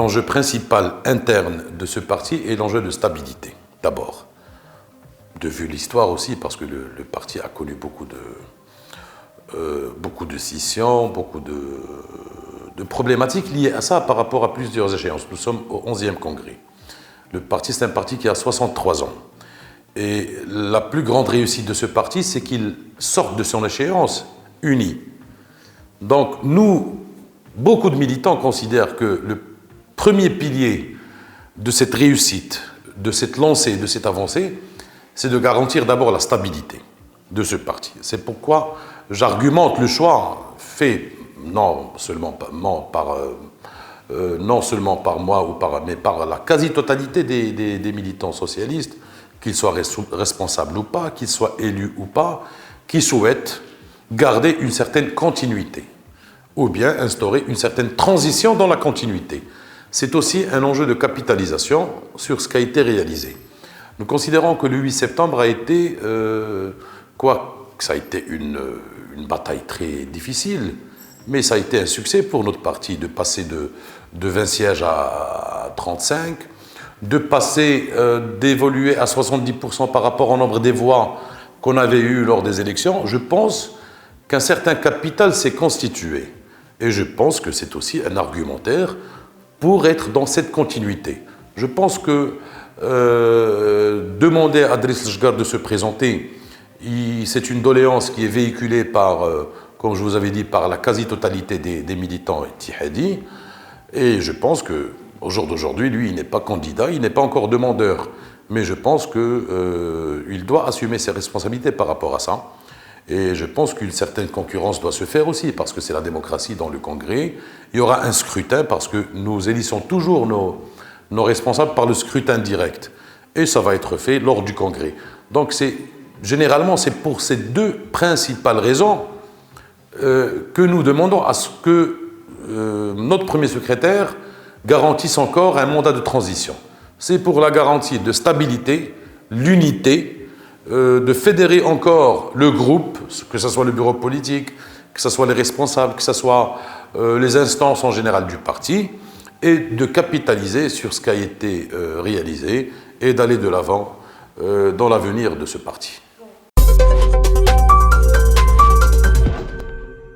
l'enjeu principal interne de ce parti est l'enjeu de stabilité, d'abord. De vue l'histoire aussi, parce que le parti a connu beaucoup de scissions, beaucoup de problématiques liées à ça par rapport à plusieurs échéances. Nous sommes au 11e congrès. Le parti, c'est un parti qui a 63 ans. Et la plus grande réussite de ce parti, c'est qu'il sorte de son échéance uni. Donc nous, beaucoup de militants considèrent que le premier pilier de cette réussite, de cette lancée, de cette avancée, c'est de garantir d'abord la stabilité de ce parti. C'est pourquoi j'argumente le choix fait non seulement par moi, mais par la quasi-totalité des militants socialistes, qu'ils soient responsables ou pas, qu'ils soient élus ou pas, qui souhaitent garder une certaine continuité, ou bien instaurer une certaine transition dans la continuité. C'est aussi un enjeu de capitalisation sur ce qui a été réalisé. Nous considérons que le 8 septembre a été, ça a été une bataille très difficile, mais ça a été un succès pour notre parti de passer de 20 sièges à 35, d'évoluer à 70% par rapport au nombre des voix qu'on avait eues lors des élections. Je pense qu'un certain capital s'est constitué. Et je pense que c'est aussi un argumentaire pour être dans cette continuité. Je pense que demander à Driss Ljgar de se présenter, c'est une doléance qui est véhiculée par, comme je vous avais dit, par la quasi-totalité des militants Ittihadi. Et je pense qu'au jour d'aujourd'hui, lui, il n'est pas candidat, il n'est pas encore demandeur. Mais je pense qu'il doit assumer ses responsabilités par rapport à ça. Et je pense qu'une certaine concurrence doit se faire aussi, parce que c'est la démocratie dans le Congrès. Il y aura un scrutin, parce que nous élissons toujours nos responsables par le scrutin direct. Et ça va être fait lors du Congrès. Donc généralement, c'est pour ces deux principales raisons que nous demandons à ce que notre premier secrétaire garantisse encore un mandat de transition. C'est pour la garantie de stabilité, l'unité, de fédérer encore le groupe, que ce soit le bureau politique, que ce soit les responsables, que ce soit les instances en général du parti, et de capitaliser sur ce qui a été réalisé et d'aller de l'avant dans l'avenir de ce parti.